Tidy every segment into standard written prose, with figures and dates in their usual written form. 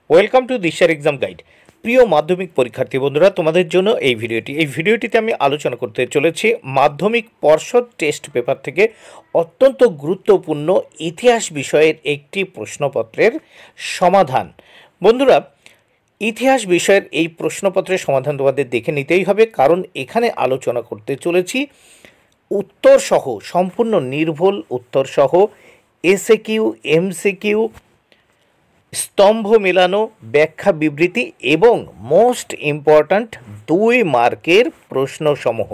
Welcome to দিশার exam guide. প্রিয় মাধ্যমিক পরীক্ষার্থী বন্ধুরা, তোমাদের জন্য এই ভিডিওটিতে আমি আলোচনা করতে চলেছি মাধ্যমিক পর্ষদ টেস্ট পেপার থেকে অত্যন্ত গুরুত্বপূর্ণ ইতিহাস বিষয়ের একটি প্রশ্নপত্রের সমাধান। বন্ধুরা, ইতিহাস বিষয়ের এই প্রশ্নপত্রের সমাধান তোমাদের দেখে নিতেই হবে, কারণ এখানে আলোচনা করতে চলেছি উত্তরসহ, সম্পূর্ণ নির্ভুল উত্তরসহ এসএকিউ, এমসিকিউ, স্তম্ভ মেলানো, ব্যাখ্যা বিবৃতি এবং মোস্ট ইম্পর্ট্যান্ট 2 মার্কের প্রশ্নসমূহ।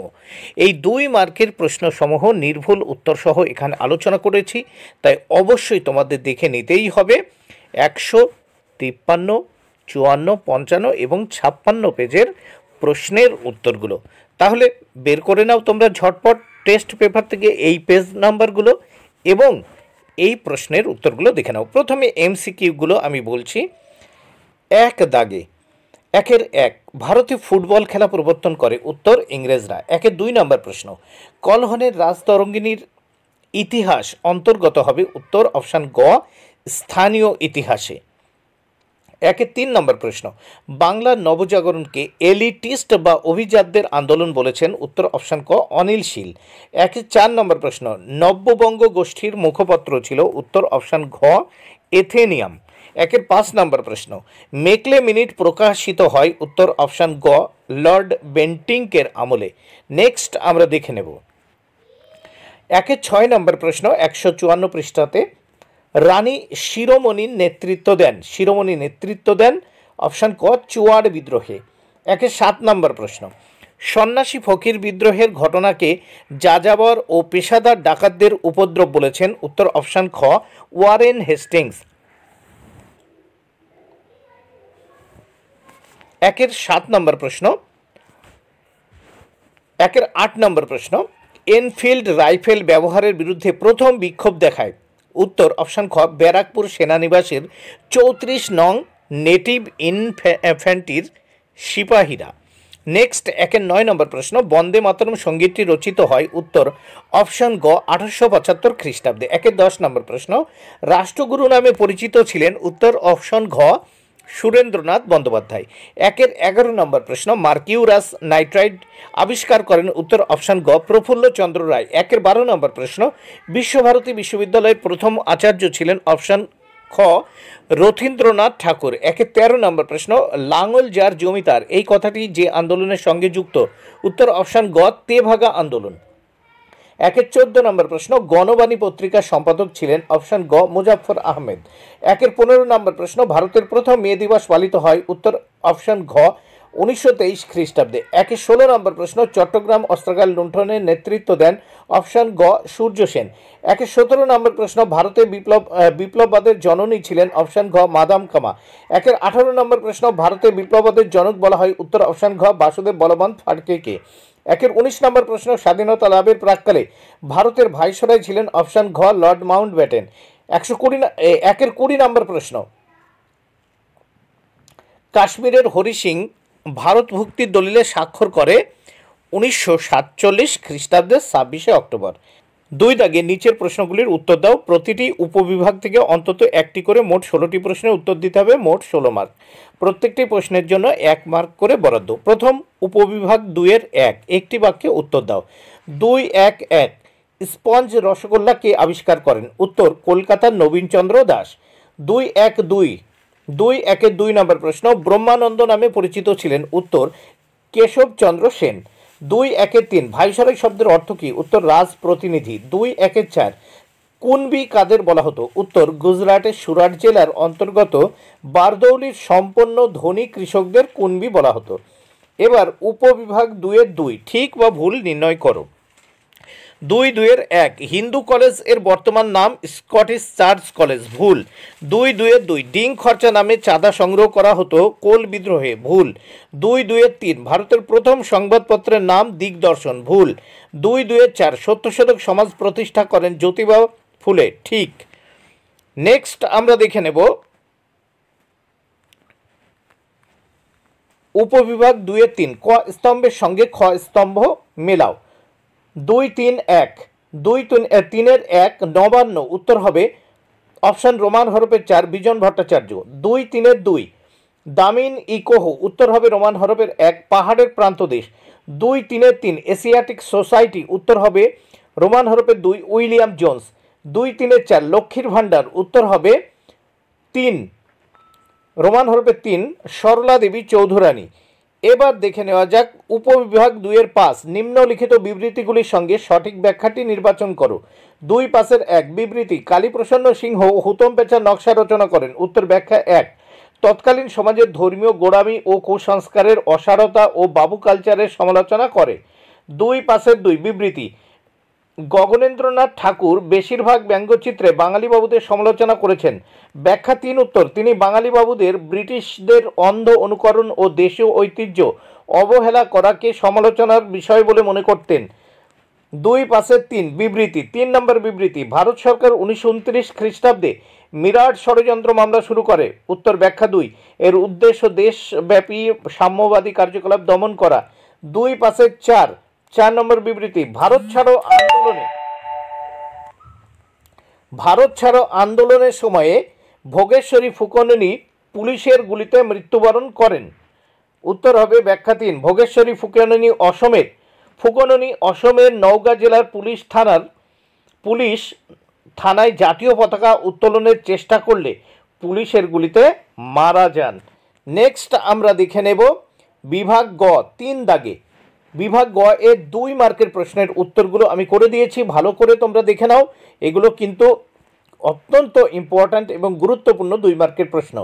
এই 2 মার্কের প্রশ্নসমূহ নির্ভুল উত্তরসহ এখানে আলোচনা করেছি, তাই অবশ্যই তোমাদের দেখে নিতেই হবে 153, 54, 55 এবং 56 পেজের প্রশ্নের উত্তরগুলো। তাহলে বের করে নাও তোমরা ঝটপট টেস্ট পেপার থেকে এই পেজ নাম্বারগুলো এবং এই প্রশ্নের উত্তরগুলো দেখে নাও। প্রথমে এমসিকিউগুলো আমি বলছি। এক দাগে, 1 ভারতে ফুটবল খেলা প্রবর্তন করে? উত্তর ইংরেজরা। 2 নম্বর প্রশ্ন, কলহনের রাজতরঙ্গিনীর ইতিহাস অন্তর্গত হবে? উত্তর অপশান গ, স্থানীয় ইতিহাসে। 3 নম্বর প্রশ্ন, বাংলার নবজাগরণকে এলিটিস্ট বা অভিজাতদের আন্দোলন বলেছেন? উত্তর অপশান ক, অনিল শীল। 4 নম্বর প্রশ্ন, নব্যবঙ্গ গোষ্ঠীর মুখপত্র ছিল? উত্তর অপশান ঘ, এথেনিয়াম। 5 নম্বর প্রশ্ন, মেকলে মিনিট প্রকাশিত হয়? উত্তর অপশান গ, লর্ড বেন্টিংকের আমলে। নেক্সট আমরা দেখে নেব 6 নম্বর প্রশ্ন, 154 পৃষ্ঠাতে, রানী শিরোমণির নেতৃত্ব দেন অপশান ক, চুয়াড় বিদ্রোহে। 7 নম্বর প্রশ্ন, সন্ন্যাসী ফকির বিদ্রোহের ঘটনাকে যাযাবর ও পেশাদার ডাকাতদের উপদ্রব বলেছেন? উত্তর অপশান খ, ওয়ারেন হেস্টিংস। 7 নম্বর প্রশ্ন, 8 নম্বর প্রশ্ন, এনফিল্ড রাইফেল ব্যবহারের বিরুদ্ধে প্রথম বিক্ষোভ দেখায়? উত্তর অপশান খ, ব্যারাকপুর সেনানিবাসের 34 নং নেটিভ ইনফ্যান্ট্রির সিপাহীরা। নেক্সট 9 নম্বর প্রশ্ন, বন্দে মাতরম সঙ্গীতটি রচিত হয়? উত্তর অপশান গ, 1875 খ্রিস্টাব্দে। 10 নম্বর প্রশ্ন, রাষ্ট্রগুরু নামে পরিচিত ছিলেন? উত্তর অপশান ঘ, সুরেন্দ্রনাথ বন্দ্যোপাধ্যায়। 11 নম্বর প্রশ্ন, মার্কিউরাস নাইট্রাইড আবিষ্কার করেন? উত্তর অপশান গ, প্রফুল্লচন্দ্র রায়। 12 নম্বর প্রশ্ন, বিশ্বভারতী বিশ্ববিদ্যালয়ের প্রথম আচার্য ছিলেন? অপশান খ, রথীন্দ্রনাথ ঠাকুর। 13 নম্বর প্রশ্ন, লাঙল যার জমিদার এই কথাটি যে আন্দোলনের সঙ্গে যুক্ত? উত্তর অপশান গ, তেভাগা আন্দোলন। 14 নম্বর প্রশ্ন, গণবাণী পত্রিকার সম্পাদক ছিলেন? অপশান গ, মুজাফফর আহমেদ। 15 নম্বর প্রশ্ন, ভারতের প্রথম মে দিবস পালিত হয়? উত্তর অপশান ঘ, 1923 খ্রিস্টাব্দে। 16 নম্বর প্রশ্ন, চট্টগ্রাম অস্ত্রাগার লুণ্ঠনের নেতৃত্ব দেন? অপশান গ, সূর্য সেন। 17 নম্বর প্রশ্ন, ভারতে বিপ্লববাদের জননী ছিলেন? অপশান ঘ, মাদাম কামা। 18 নম্বর প্রশ্ন, ভারতে বিপ্লববাদের জনক বলা হয়? উত্তর অপশান ঘ, বাসুদেব বলবন্ত ফাড়কেকে। 19 নম্বর প্রশ্ন, স্বাধীনতা লাভের প্রাক্কালে ভারতের ভাইসরয় ছিলেন? অপশান ঘ, লর্ড মাউন্টব্যাটেন। 20 নম্বর প্রশ্ন, কাশ্মীরের হরি সিং ভারত ভুক্তির দলিলে স্বাক্ষর করে? 1947 খ্রিস্টাব্দের 26 অক্টোবর। 2 দাগে নিচের প্রশ্নগুলির উত্তর দাও। প্রতিটি উপবিভাগ থেকে অন্তত একটি করে মোট 16টি প্রশ্নের উত্তর দিতে হবে, মোট 16 মার্ক। প্রত্যেকটি প্রশ্নের জন্য 1 মার্ক করে বরাদ্দ। প্রথম উপবিভাগ 2-এর 1, একটি বাক্যে উত্তর দাও। 2-1-1, স্পঞ্জ রসগোল্লা কে আবিষ্কার করেন? উত্তর কলকাতার নবীনচন্দ্র দাস। 2-1-2 নম্বর প্রশ্ন, ব্রহ্মানন্দ নামে পরিচিত ছিলেন? উত্তর কেশবচন্দ্র সেন। 2-1-3, ভাইসরয় শব্দের অর্থ কী? উত্তর রাজপ্রতিনিধি। 2-1-4, কুনবি কাদের বলা হতো? উত্তর গুজরাটের সুরাট জেলার অন্তর্গত বারদৌলির সম্পন্ন ধনী কৃষকদের কুনবি বলা হতো। এবার উপবিভাগ 2-এর 2, ঠিক বা ভুল নির্ণয় করো। 2-2-1, হিন্দু কলেজ এর বর্তমান নাম স্কটিশ চার্চ কলেজ। ভুল। 2-2-2, ডিং খরচা নামে চাঁদা সংগ্রহ করা হতো কোল বিদ্রোহে। ভুল। 2-2-3, ভারতের প্রথম সংবাদপত্রের নাম দিগদর্শন। ভুল। 2-2-4, সত্যশোধক সমাজ প্রতিষ্ঠা করেন জ্যোতিবা ফুলে। ঠিক। নেক্সট আমরা দেখে নেব উপবিভাগ 2-3, ক স্তম্ভের সঙ্গে খ স্তম্ভ মেলাও। 2-3-1, 2-3-এর 1, নবান্ন। উত্তর হবে অপশান রোমান হরফের 4, বিজন ভট্টাচার্য। 2-3-এর 2, দামিন ইকোহ, উত্তর হবে রোমান হরফের 1 পাহাড়ের প্রান্তদেশ। 2 3 3 এশিয়াটিক সোসাইটি, উত্তর হবে রোমান হরফের 2 উইলিয়াম জোন্স। 2 3 4 লক্ষ্মীর ভাণ্ডার, উত্তর হবে 3 রোমান হরফের 3 সরলা দেবী চৌধুরানী। এবার দেখে নেওয়া যাক উপবিভাগ 2 5 নিম্নলিখিত বিবৃতিগুলির সঙ্গে সঠিক ব্যাখ্যাটি নির্বাচন করো। 2 5 1 বিবৃতি, কালীপ্রসন্ন সিংহ হুতম পেঁচার নকশা রচনা করেন, উত্তর ব্যাখ্যা 1 তৎকালীন সমাজের ধর্মীয় গোড়ামি ও কুসংস্কারের অসারতা ও বাবু কালচারের সমালোচনা করে। 2 5 2 বিবৃতি, গগনেন্দ্রনাথ ঠাকুর বেশিরভাগ ব্যঙ্গচিত্রে বাঙালি বাবুদের সমালোচনা করেছেন, ব্যাখ্যা 3 উত্তর তিনি বাঙালি বাবুদের ব্রিটিশদের অন্ধ অনুকরণ ও দেশীয় ঐতিহ্য অবহেলা করাকে সমালোচনার বিষয় বলে মনে করতেন। 2 5 3 বিবৃতি, 3 নম্বর বিবৃতি, ভারত সরকার 1929 খ্রিস্টাব্দে মিরাট ষড়যন্ত্র মামলা শুরু করে, উত্তর ব্যাখ্যা 2 এর উদ্দেশ্য দেশব্যাপী সাম্যবাদী কার্যকলাপ দমন করা। 2 5 4 4 নম্বর বিবৃতি, ভারত ছাড়ো আন্দোলনের সময়ে ভোগেশ্বরী ফুকননী পুলিশের গুলিতে মৃত্যুবরণ করেন, উত্তর হবে ব্যাখ্যা 3 ভোগেশ্বরী ফুকননী অসমের নওগাঁ জেলার পুলিশ থানায় জাতীয় পতাকা উত্তোলনের চেষ্টা করলে পুলিশের গুলিতে মারা যান। নেক্সট আমরা দেখে নেব বিভাগ গ 3 দাগে। বিভাগ গ এর 2 মার্কের প্রশ্নের উত্তরগুলো আমি করে দিয়েছি, ভালো করে তোমরা দেখে নাও, এগুলো কিন্তু অত্যন্ত ইম্পর্ট্যান্ট এবং গুরুত্বপূর্ণ 2 মার্কের প্রশ্ন।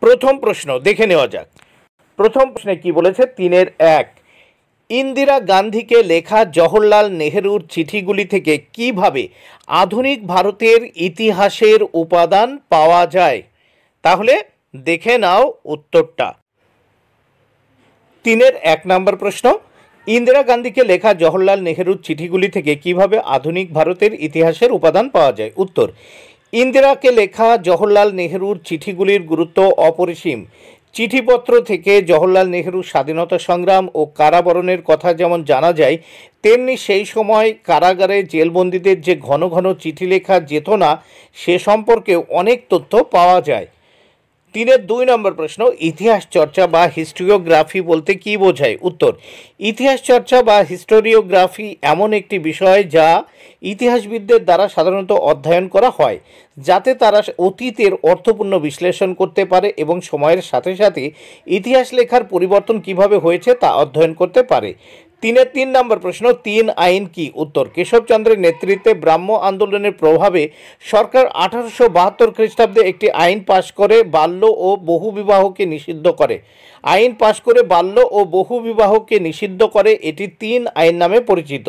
প্রথম প্রশ্ন দেখে নেওয়া যাক। প্রথম প্রশ্নে কি বলেছে, 3 1 ইন্দিরা গান্ধীকে লেখা জওহরলাল নেহেরুর চিঠিগুলি থেকে কিভাবে আধুনিক ভারতের ইতিহাসের উপাদান পাওয়া যায়? তাহলে দেখে নাও উত্তরটা। 3 1 নম্বর প্রশ্ন, ইন্দিরা গান্ধীকে লেখা জওহরলাল নেহেরুর চিঠিগুলি থেকে কিভাবে আধুনিক ভারতের ইতিহাসের উপাদান পাওয়া যায়? উত্তর, ইন্দিরাকে লেখা জওহরলাল নেহেরুর চিঠিগুলির গুরুত্ব অপরিসীম। চিঠিপত্র থেকে জওহরলাল নেহেরুর স্বাধীনতা সংগ্রাম ও কারাবরণের কথা যেমন জানা যায়, তেমনি সেই সময় কারাগারে জেলবন্দীদের যে ঘন ঘন চিঠি লেখা যেত না সে সম্পর্কেও অনেক তথ্য পাওয়া যায়। 3 2 নম্বর প্রশ্ন, ইতিহাস চর্চা বা হিস্টোরিওগ্রাফি বলতে কি বোঝায়? উত্তর, ইতিহাস চর্চা বা হিস্টোরিওগ্রাফি এমন একটি বিষয় যা ইতিহাসবিদদের দ্বারা সাধারণত অধ্যয়ন করা হয়, যাতে তারা অতীতের অর্থপূর্ণ বিশ্লেষণ করতে পারে এবং সময়ের সাথে সাথে ইতিহাস লেখার পরিবর্তন কিভাবে হয়েছে তা অধ্যয়ন করতে পারে। 3 3 নম্বর প্রশ্ন, 3 আইন কি? উত্তর, কেশবচন্দ্রের নেতৃত্বে ব্রাহ্ম আন্দোলনের প্রভাবে সরকার 1872 খ্রিস্টাব্দে একটি আইন পাশ করে বাল্য ও বহু বিবাহকে নিষিদ্ধ করে। নিষিদ্ধ করে, এটি 3 আইন নামে পরিচিত।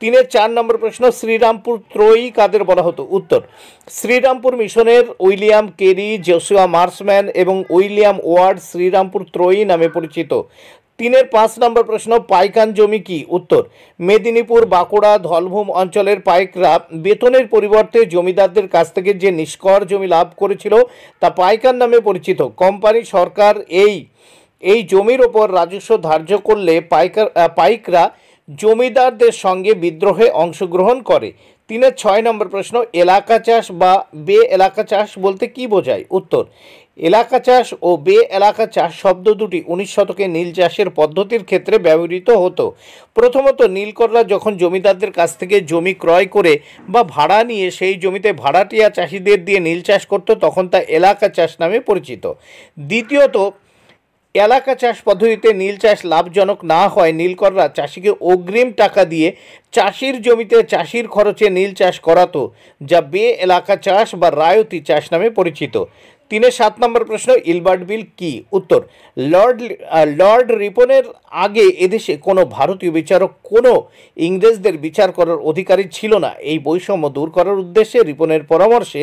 3 4 নম্বর প্রশ্ন, শ্রীরামপুর ত্রয়ী কাদের বলা হতো? উত্তর, শ্রীরামপুর মিশনের উইলিয়াম কেরি, জোসুয়া মার্সম্যান এবং উইলিয়াম ওয়ার্ড শ্রীরামপুর ত্রয়ী নামে পরিচিত। 3 5 নম্বর প্রশ্ন, পাইকান জমি কি? উত্তর, মেদিনীপুর, বাঁকুড়া, ধলভূম অঞ্চলের পাইকরা বেতনের পরিবর্তে জমিদারদের কাছ থেকে যে নিষ্কর জমি লাভ করেছিল তা পাইকান নামে পরিচিত। কোম্পানি সরকার এই জমির ওপর রাজস্ব ধার্য করলে পাইকরা জমিদারদের সঙ্গে বিদ্রোহে অংশগ্রহণ করে। 3 6 নম্বর প্রশ্ন, এলাকা চাষ বা বে এলাকা চাষ বলতে কি বোঝায়? উত্তর, এলাকা চাষ ও বে এলাকা চাষ শব্দ দুটি 19 শতকে নীল চাষের পদ্ধতির ক্ষেত্রে ব্যবহৃত হতো। প্রথমত, নীলকররা যখন জমিদারদের কাছ থেকে জমি ক্রয় করে বা ভাড়া নিয়ে সেই জমিতে ভাড়াটিয়া চাষিদের দিয়ে নীল চাষ করত, তখন তা এলাকা চাষ নামে পরিচিত। দ্বিতীয়ত, এলাকা চাষ পদ্ধতিতে নীল চাষ লাভজনক না হয় নীলকররা চাষিকে অগ্রিম টাকা দিয়ে চাষির জমিতে চাষির খরচে নীল চাষ করাতো, যা বে এলাকা চাষ বা রায়তি চাষ নামে পরিচিত। 3 7 নম্বর প্রশ্ন, ইলবার্ট বিল কি? উত্তর, লর্ড রিপনের আগে এদেশে কোনো ভারতীয় বিচারক কোনো ইংরেজদের বিচার করার অধিকারী ছিল না। এই বৈষম্য দূর করার উদ্দেশ্যে রিপনের পরামর্শে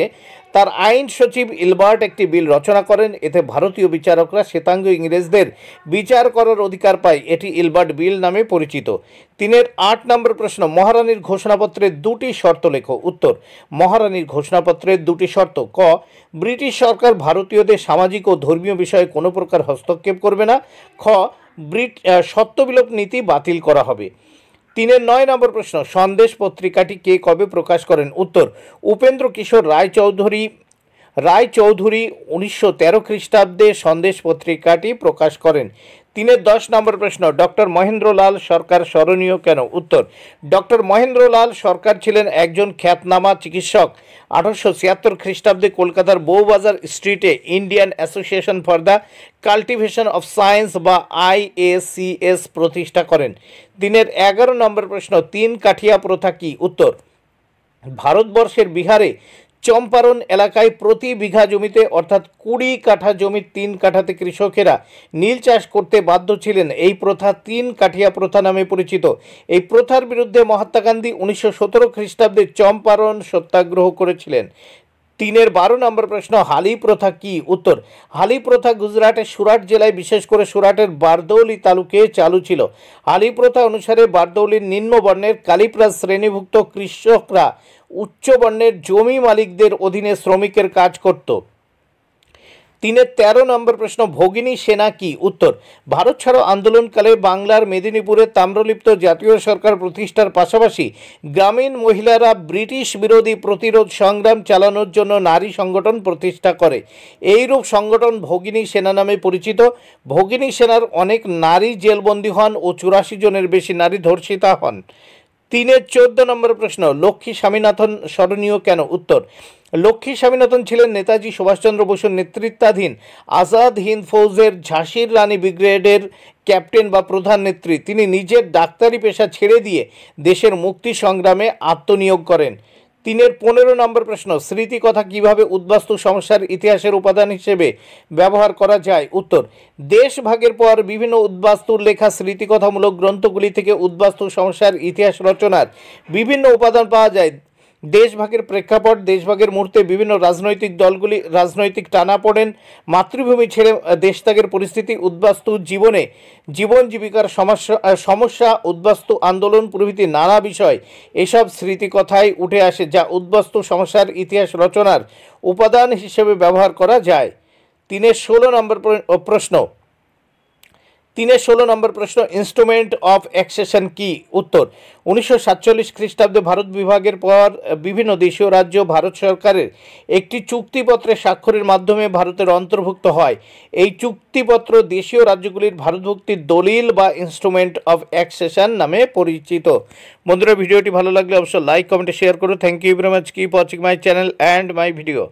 তার আইন সচিব ইলবার্ট একটি বিল রচনা করেন। এতে ভারতীয় বিচারকরা শ্বেতাঙ্গ ইংরেজদের বিচার করার অধিকার পায়। এটি ইলবার্ট বিল নামে পরিচিত। 3 8 নম্বর প্রশ্ন, মহারানীর ঘোষণাপত্রের 2টি শর্ত লেখো। উত্তর, মহারানীর ঘোষণাপত্রের 2টি শর্ত: ক, ব্রিটিশ সরকার ভারতীয়দের সামাজিক ও ধর্মীয় বিষয়ে কোনো প্রকার হস্তক্ষেপ করবে না। খ, সত্যবিলোপ নীতি বাতিল করা হবে। 3 9 নম্বর প্রশ্ন, সন্দেশ পত্রিকাটি কে কবে প্রকাশ করেন? উত্তর, উপেন্দ্র কিশোর রায়চৌধুরী রায়চৌধুরী 1913 খ্রিস্টাব্দে সন্দেশ পত্রিকাটি প্রকাশ করেন? 10 নম্বর প্রশ্ন, ডক্টর মহেন্দ্রলাল সরকার স্মরণীয় কেন? উত্তর, ডক্টর মহেন্দ্রলাল সরকার ছিলেন একজন খ্যাতনামা চিকিৎসক। 1876 খ্রিস্টাব্দে কলকাতার বউবাজার স্ট্রিটে Indian association for the cultivation of science বা IACS প্রতিষ্ঠা করেন। 11 নম্বর প্রশ্ন, তিন কাঠিয়া প্রথা কি? উত্তর, ভারতবর্ষের বিহারে চম্পারণ এলাকায় প্রতি বিঘা জমিতে অর্থাৎ 20 কাঠা জমির 3 কাঠাতে কৃষকেরা নীল চাষ করতে বাধ্য ছিলেন। এই প্রথা তিন কাঠিয়া প্রথা নামে পরিচিত। এই প্রথার বিরুদ্ধে মহাত্মা গান্ধী 1917 খ্রিস্টাব্দে চম্পারণ সত্যাগ্রহ করেছিলেন। 12 নম্বর প্রশ্ন, হালি প্রথা কি? উত্তর, হালি প্রথা গুজরাটের সুরাট জেলায় বিশেষ করে সুরাটের বারদৌলি তালুকে চালু ছিল। হালি প্রথা অনুসারে বারদৌলির নিম্নবর্ণের কালিপ্রাস শ্রেণীভুক্ত কৃষকরা উচ্চ বর্ণের জমি মালিকদের অধীনে শ্রমিকের কাজ করত। 13 নম্বর প্রশ্ন, ভগিনী সেনা কি? উত্তর, ভারত ছাড়ো আন্দোলনকালে বাংলার মেদিনীপুরে তাম্রলিপ্ত জাতীয় সরকার প্রতিষ্ঠার পাশাপাশি গ্রামীণ মহিলারা ব্রিটিশ বিরোধী প্রতিরোধ সংগ্রাম চালানোর জন্য নারী সংগঠন প্রতিষ্ঠা করে। এইরূপ সংগঠন ভগিনী সেনা নামে পরিচিত। ভগিনী সেনার অনেক নারী জেলবন্দী হন ও 84 জনের বেশি নারী ধর্ষিতা হন। 14 নম্বর প্রশ্ন, লক্ষ্মী স্বামীনাথন স্মরণীয় কেন? উত্তর, লক্ষ্মী স্বামীনাথন ছিলেন নেতাজি সুভাষচন্দ্র বসুর নেতৃত্বাধীন আজাদ হিন্দ ফৌজের ঝাঁসির রানী ব্রিগেডের ক্যাপ্টেন বা প্রধান নেত্রী। তিনি নিজের ডাক্তারি পেশা ছেড়ে দিয়ে দেশের মুক্তি সংগ্রামে আত্মনিয়োগ করেন। 15 নম্বর প্রশ্ন, স্মৃতিকথা কিভাবে উদ্বাস্তু সমস্যার ইতিহাসের উপাদান হিসেবে ব্যবহার করা যায়? উত্তর, দেশভাগের পর বিভিন্ন উদ্বাস্তুর লেখা স্মৃতিকথামূলক গ্রন্থগুলি থেকে উদ্বাস্তু সমস্যার ইতিহাস রচনার বিভিন্ন উপাদান পাওয়া যায়। দেশভাগের প্রেক্ষাপট, দেশভাগের মুহূর্তে বিভিন্ন রাজনৈতিক দলগুলি রাজনৈতিক টানাপোড়েন, মাতৃভূমি ছেড়ে দেশত্যাগের পরিস্থিতি, উদ্বাস্তু জীবন জীবিকার সমস্যা, উদ্বাস্তু আন্দোলন প্রভৃতি নানা বিষয় এসব স্মৃতিকথায় উঠে আসে, যা উদ্বাস্তু সমস্যার ইতিহাস রচনার উপাদান হিসেবে ব্যবহার করা যায়। 16 নম্বর প্রশ্ন, ইনস্ট্রুমেন্ট অফ অ্যাক্সেশন কি? উত্তর, 1947 খ্রিস্টাব্দে ভারত বিভাগের পর বিভিন্ন দেশীয় রাজ্য ভারত সরকারের একটি চুক্তিপত্রে স্বাক্ষরের মাধ্যমে ভারতের অন্তর্ভুক্ত হয়। এই চুক্তিপত্র দেশীয় রাজ্যগুলির ভারতভুক্তির দলিল বা ইনস্ট্রুমেন্ট অফ অ্যাক্সেশন নামে পরিচিত। বন্ধুরা, ভিডিওটি ভালো লাগলে অবশ্যই লাইক, কমেন্ট, শেয়ার করো। Thank you very much. Keep watching my channel and my video.